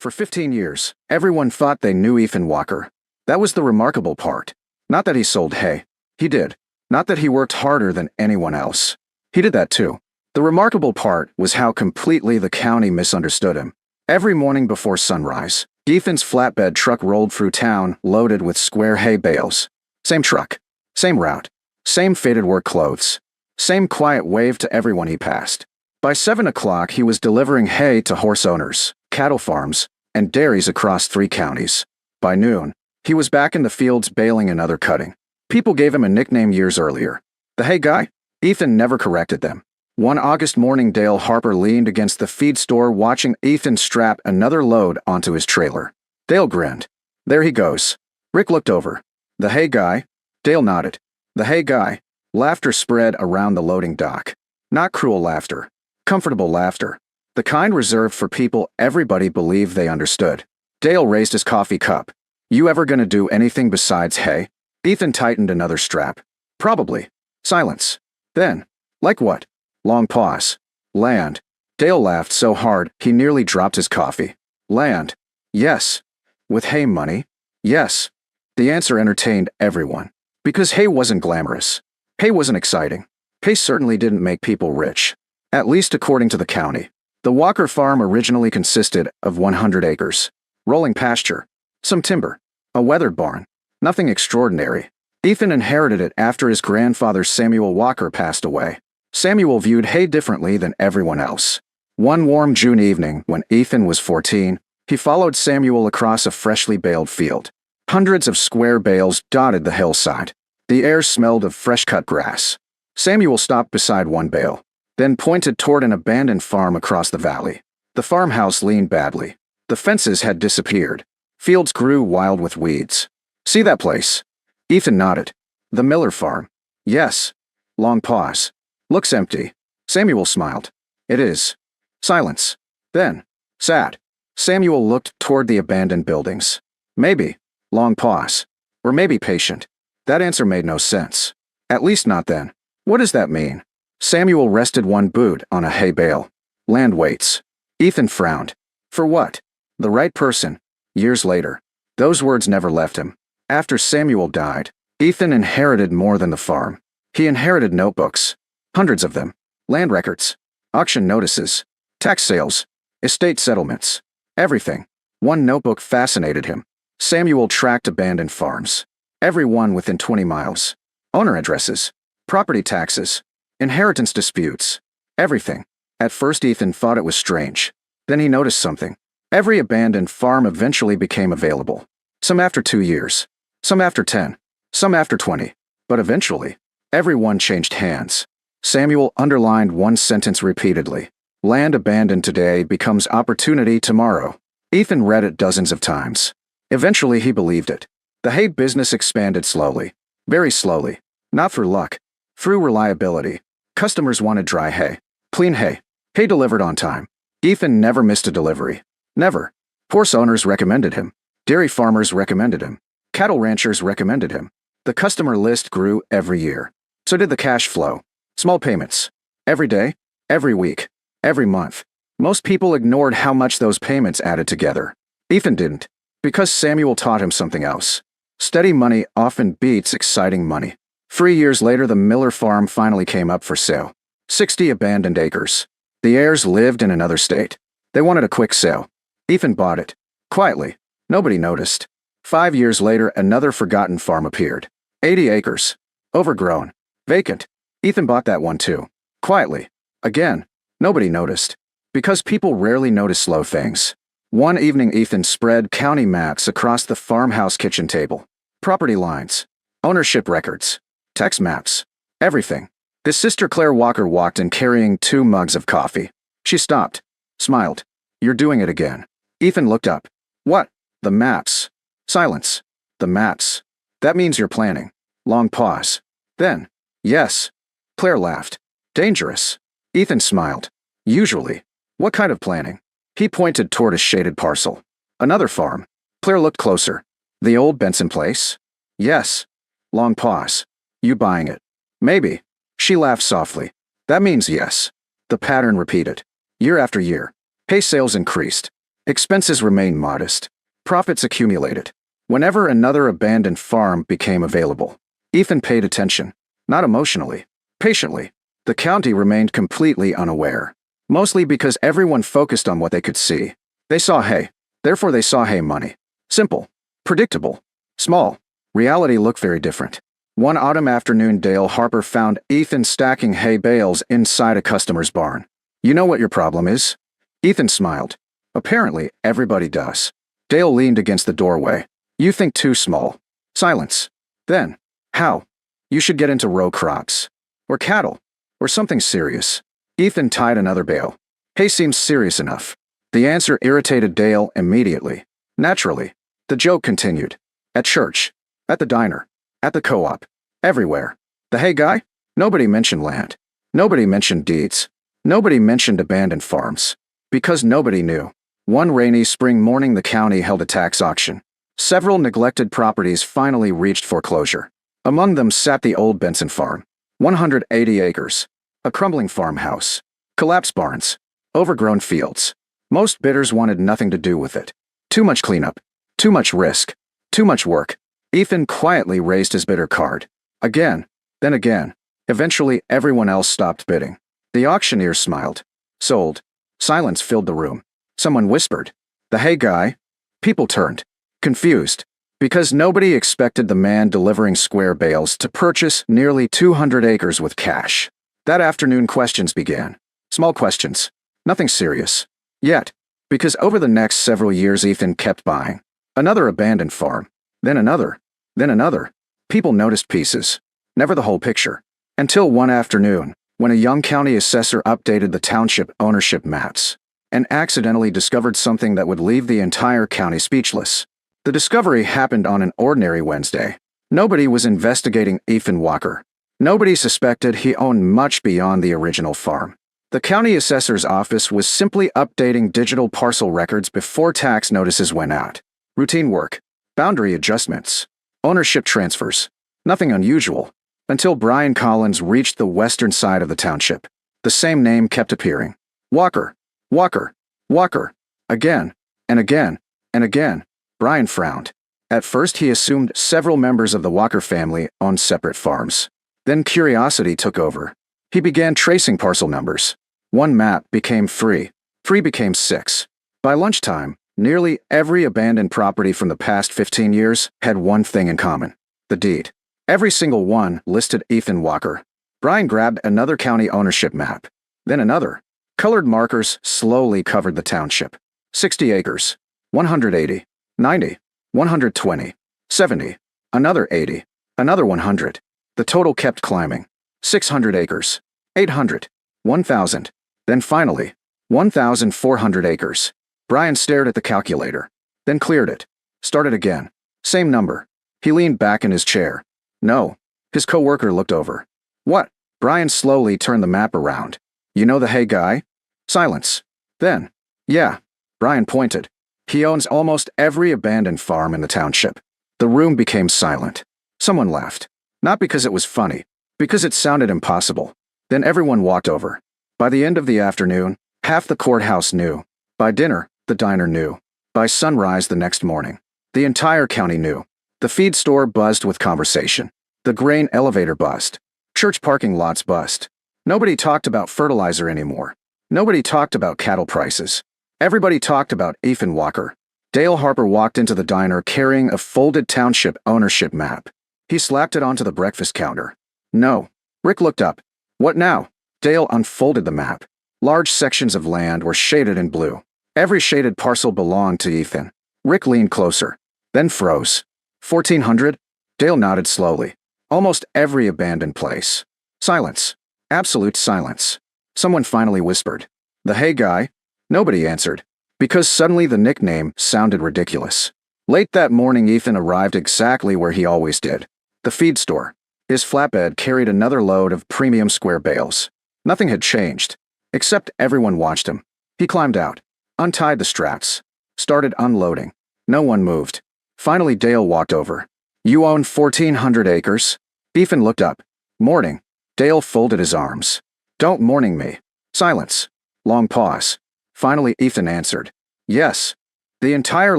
For 15 years, everyone thought they knew Ethan Walker. That was the remarkable part. Not that he sold hay. He did. Not that he worked harder than anyone else. He did that too. The remarkable part was how completely the county misunderstood him. Every morning before sunrise, Ethan's flatbed truck rolled through town loaded with square hay bales. Same truck. Same route. Same faded work clothes. Same quiet wave to everyone he passed. By 7 o'clock, he was delivering hay to horse owners, cattle farms, and dairies across 3 counties. By noon, he was back in the fields baling another cutting. People gave him a nickname years earlier. The hay guy? Ethan never corrected them. One August morning, Dale Harper leaned against the feed store watching Ethan strap another load onto his trailer. Dale grinned. There he goes. Rick looked over. The hay guy? Dale nodded. The hay guy. Laughter spread around the loading dock. Not cruel laughter. Comfortable laughter. The kind reserved for people everybody believed they understood. Dale raised his coffee cup. You ever gonna do anything besides hay? Ethan tightened another strap. Probably. Silence. Then. Like what? Long pause. Land. Dale laughed so hard he nearly dropped his coffee. Land. Yes. With hay money? Yes. The answer entertained everyone. Because hay wasn't glamorous. Hay wasn't exciting. Hay certainly didn't make people rich. At least according to the county. The Walker farm originally consisted of 100 acres. Rolling pasture. Some timber. A weathered barn. Nothing extraordinary. Ethan inherited it after his grandfather Samuel Walker passed away. Samuel viewed hay differently than everyone else. One warm June evening, when Ethan was 14, he followed Samuel across a freshly baled field. Hundreds of square bales dotted the hillside. The air smelled of fresh-cut grass. Samuel stopped beside one bale, then pointed toward an abandoned farm across the valley. The farmhouse leaned badly. The fences had disappeared. Fields grew wild with weeds. See that place? Ethan nodded. The Miller farm. Yes. Long pause. Looks empty. Samuel smiled. It is. Silence. Then. Sad. Samuel looked toward the abandoned buildings. Maybe. Long pause. Or maybe patient. That answer made no sense. At least not then. What does that mean? Samuel rested one boot on a hay bale. Land waits. Ethan frowned. For what? The right person. Years later. Those words never left him. After Samuel died, Ethan inherited more than the farm. He inherited notebooks. Hundreds of them. Land records. Auction notices. Tax sales. Estate settlements. Everything. One notebook fascinated him. Samuel tracked abandoned farms. Every one within 20 miles. Owner addresses. Property taxes. Inheritance disputes. Everything. At first Ethan thought it was strange. Then he noticed something. Every abandoned farm eventually became available. Some after 2 years. Some after 10. Some after 20. But eventually, every one changed hands. Samuel underlined one sentence repeatedly. Land abandoned today becomes opportunity tomorrow. Ethan read it dozens of times. Eventually he believed it. The hay business expanded slowly. Very slowly. Not through luck. Through reliability. Customers wanted dry hay. Clean hay. Hay delivered on time. Ethan never missed a delivery. Never. Horse owners recommended him. Dairy farmers recommended him. Cattle ranchers recommended him. The customer list grew every year. So did the cash flow. Small payments. Every day. Every week. Every month. Most people ignored how much those payments added together. Ethan didn't. Because Samuel taught him something else. Steady money often beats exciting money. 3 years later, the Miller farm finally came up for sale. 60 abandoned acres. The heirs lived in another state. They wanted a quick sale. Ethan bought it. Quietly. Nobody noticed. 5 years later, another forgotten farm appeared. 80 acres. Overgrown. Vacant. Ethan bought that one too. Quietly. Again. Nobody noticed. Because people rarely notice slow things. One evening Ethan spread county maps across the farmhouse kitchen table. Property lines. Ownership records. Tax maps. Everything. His sister Claire Walker walked in carrying 2 mugs of coffee. She stopped. Smiled. You're doing it again. Ethan looked up. What? The maps. Silence. The maps. That means you're planning. Long pause. Then. Yes. Claire laughed. Dangerous. Ethan smiled. Usually. What kind of planning? He pointed toward a shaded parcel. Another farm. Claire looked closer. The old Benson place? Yes. Long pause. You buying it? Maybe. She laughed softly. That means yes. The pattern repeated. Year after year. Hay sales increased. Expenses remained modest. Profits accumulated. Whenever another abandoned farm became available, Ethan paid attention, not emotionally, patiently. The county remained completely unaware, mostly because everyone focused on what they could see. They saw hay, therefore they saw hay money. Simple, predictable, small. Reality looked very different. One autumn afternoon, Dale Harper found Ethan stacking hay bales inside a customer's barn. "You know what your problem is?" Ethan smiled. "Apparently, everybody does." Dale leaned against the doorway. "You think too small." Silence. Then, "How? You should get into row crops. Or cattle. Or something serious." Ethan tied another bale. "Hay seems serious enough." The answer irritated Dale immediately. Naturally. The joke continued. At church. At the diner. At the co-op. Everywhere. The hay guy? Nobody mentioned land. Nobody mentioned deeds. Nobody mentioned abandoned farms. Because nobody knew. One rainy spring morning, the county held a tax auction. Several neglected properties finally reached foreclosure. Among them sat the old Benson farm. 180 acres. A crumbling farmhouse. Collapsed barns. Overgrown fields. Most bidders wanted nothing to do with it. Too much cleanup. Too much risk. Too much work. Ethan quietly raised his bidder card. Again. Then again. Eventually, everyone else stopped bidding. The auctioneer smiled. Sold. Silence filled the room. Someone whispered. The hay guy? People turned. Confused. Because nobody expected the man delivering square bales to purchase nearly 200 acres with cash. That afternoon, questions began. Small questions. Nothing serious. Yet. Because over the next several years, Ethan kept buying. Another abandoned farm. Then another. Then another. People noticed pieces. Never the whole picture. Until one afternoon, when a young county assessor updated the township ownership maps and accidentally discovered something that would leave the entire county speechless. The discovery happened on an ordinary Wednesday. Nobody was investigating Ethan Walker. Nobody suspected he owned much beyond the original farm. The county assessor's office was simply updating digital parcel records before tax notices went out. Routine work. Boundary adjustments. Ownership transfers. Nothing unusual. Until Brian Collins reached the western side of the township. The same name kept appearing. Walker. Walker. Walker. Again. And again. And again. Brian frowned. At first he assumed several members of the Walker family owned separate farms. Then curiosity took over. He began tracing parcel numbers. One map became 3. 3 became 6. By lunchtime, nearly every abandoned property from the past 15 years had one thing in common. The deed. Every single one listed Ethan Walker. Brian grabbed another county ownership map. Then another. Colored markers slowly covered the township. 60 acres. 180. 90. 120. 70. Another 80. Another 100. The total kept climbing. 600 acres. 800. 1,000. Then finally, 1,400 acres. Brian stared at the calculator. Then cleared it. Started again. Same number. He leaned back in his chair. No. His coworker looked over. What? Brian slowly turned the map around. You know the hay guy? Silence. Then. Yeah. Brian pointed. He owns almost every abandoned farm in the township. The room became silent. Someone laughed. Not because it was funny. Because it sounded impossible. Then everyone walked over. By the end of the afternoon, half the courthouse knew. By dinner, the diner knew. By sunrise the next morning, the entire county knew. The feed store buzzed with conversation. The grain elevator buzzed. Church parking lots buzzed. Nobody talked about fertilizer anymore. Nobody talked about cattle prices. Everybody talked about Ethan Walker. Dale Harper walked into the diner carrying a folded township ownership map. He slapped it onto the breakfast counter. No. Rick looked up. What now? Dale unfolded the map. Large sections of land were shaded in blue. Every shaded parcel belonged to Ethan. Rick leaned closer. Then froze. 1,400? Dale nodded slowly. Almost every abandoned place. Silence. Absolute silence. Someone finally whispered. The hay guy? Nobody answered. Because suddenly the nickname sounded ridiculous. Late that morning, Ethan arrived exactly where he always did. The feed store. His flatbed carried another load of premium square bales. Nothing had changed. Except everyone watched him. He climbed out. Untied the straps. Started unloading. No one moved. Finally, Dale walked over. You own 1,400 acres? Ethan looked up. Morning. Dale folded his arms. Don't morning me. Silence. Long pause. Finally, Ethan answered. Yes. The entire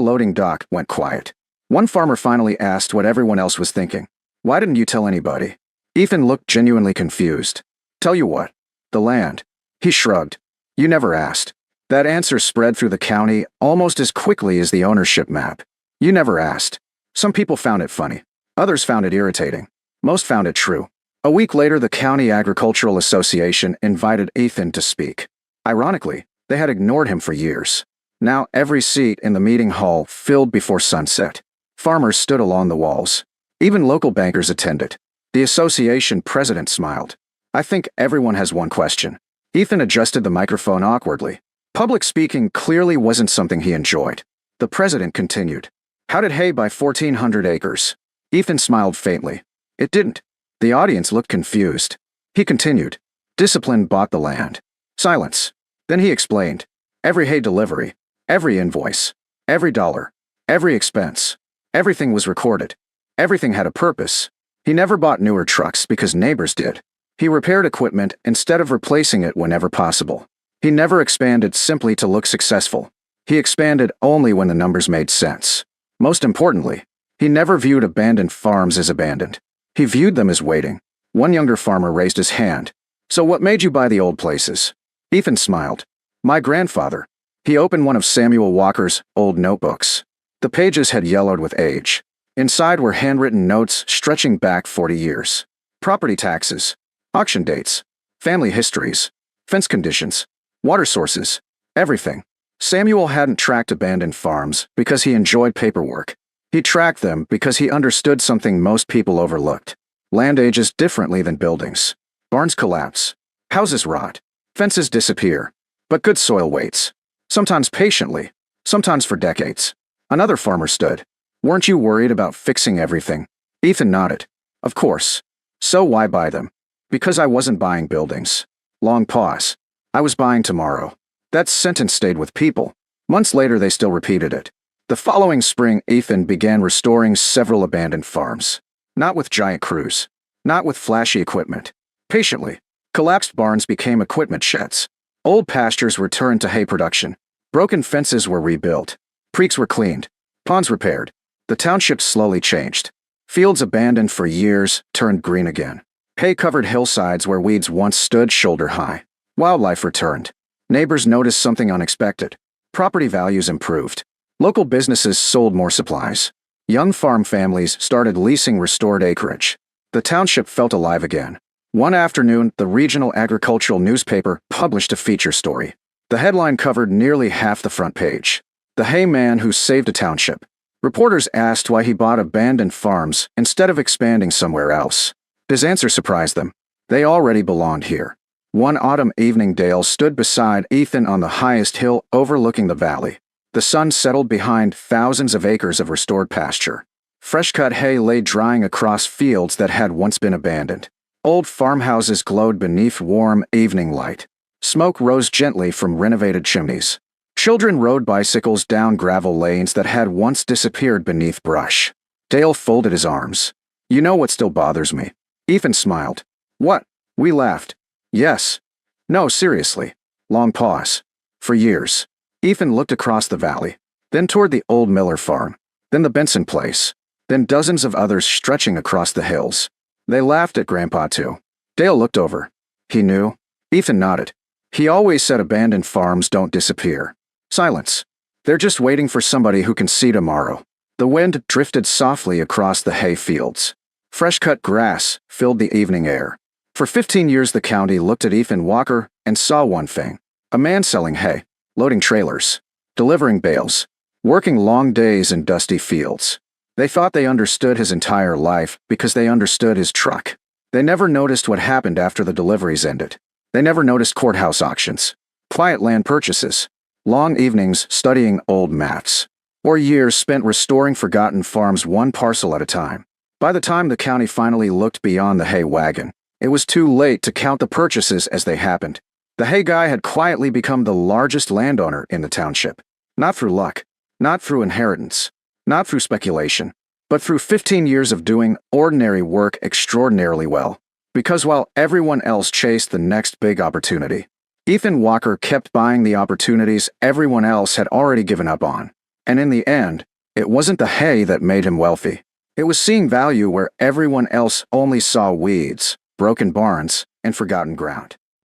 loading dock went quiet. One farmer finally asked what everyone else was thinking. Why didn't you tell anybody? Ethan looked genuinely confused. Tell you what. The land. He shrugged. You never asked. That answer spread through the county almost as quickly as the ownership map. You never asked. Some people found it funny. Others found it irritating. Most found it true. A week later, the County Agricultural Association invited Ethan to speak. Ironically, they had ignored him for years. Now every seat in the meeting hall filled before sunset. Farmers stood along the walls. Even local bankers attended. The association president smiled. I think everyone has one question. Ethan adjusted the microphone awkwardly. Public speaking clearly wasn't something he enjoyed. The president continued. How did Hay buy 1,400 acres? Ethan smiled faintly. It didn't. The audience looked confused. He continued. Discipline bought the land. Silence. Then he explained. Every hay delivery, every invoice, every dollar, every expense, everything was recorded. Everything had a purpose. He never bought newer trucks because neighbors did. He repaired equipment instead of replacing it whenever possible. He never expanded simply to look successful. He expanded only when the numbers made sense. Most importantly, he never viewed abandoned farms as abandoned. He viewed them as waiting. One younger farmer raised his hand. So what made you buy the old places? Ethan smiled. My grandfather. He opened one of Samuel Walker's old notebooks. The pages had yellowed with age. Inside were handwritten notes stretching back 40 years. Property taxes, auction dates, family histories, fence conditions, water sources, everything. Samuel hadn't tracked abandoned farms because he enjoyed paperwork. He tracked them because he understood something most people overlooked. Land ages differently than buildings. Barns collapse. Houses rot. Fences disappear. But good soil waits. Sometimes patiently. Sometimes for decades. Another farmer stood. Weren't you worried about fixing everything? Ethan nodded. Of course. So why buy them? Because I wasn't buying buildings. Long pause. I was buying tomorrow. That sentence stayed with people. Months later they still repeated it. The following spring, Ethan began restoring several abandoned farms. Not with giant crews. Not with flashy equipment. Patiently. Collapsed barns became equipment sheds. Old pastures returned to hay production. Broken fences were rebuilt. Creeks were cleaned. Ponds repaired. The township slowly changed. Fields abandoned for years turned green again. Hay-covered hillsides where weeds once stood shoulder-high. Wildlife returned. Neighbors noticed something unexpected. Property values improved. Local businesses sold more supplies. Young farm families started leasing restored acreage. The township felt alive again. One afternoon, the regional agricultural newspaper published a feature story. The headline covered nearly half the front page. The hay man who saved a township. Reporters asked why he bought abandoned farms instead of expanding somewhere else. His answer surprised them. They already belonged here. One autumn evening, Dale stood beside Ethan on the highest hill overlooking the valley. The sun settled behind thousands of acres of restored pasture. Fresh-cut hay lay drying across fields that had once been abandoned. Old farmhouses glowed beneath warm evening light. Smoke rose gently from renovated chimneys. Children rode bicycles down gravel lanes that had once disappeared beneath brush. Dale folded his arms. You know what still bothers me? Ethan smiled. What? We laughed. Yes. No, seriously. Long pause. For years. Ethan looked across the valley, then toward the old Miller farm, then the Benson place, then dozens of others stretching across the hills. They laughed at Grandpa too. Dale looked over. He knew. Ethan nodded. He always said abandoned farms don't disappear. Silence. They're just waiting for somebody who can see tomorrow. The wind drifted softly across the hay fields. Fresh-cut grass filled the evening air. For 15 years the county looked at Ethan Walker and saw one thing. A man selling hay. Loading trailers, delivering bales, working long days in dusty fields. They thought they understood his entire life because they understood his truck. They never noticed what happened after the deliveries ended. They never noticed courthouse auctions, quiet land purchases, long evenings studying old maps, or years spent restoring forgotten farms one parcel at a time. By the time the county finally looked beyond the hay wagon, it was too late to count the purchases as they happened. The hay guy had quietly become the largest landowner in the township. Not through luck, not through inheritance, not through speculation, but through 15 years of doing ordinary work extraordinarily well. Because while everyone else chased the next big opportunity, Ethan Walker kept buying the opportunities everyone else had already given up on. And in the end, it wasn't the hay that made him wealthy. It was seeing value where everyone else only saw weeds, broken barns, and forgotten ground.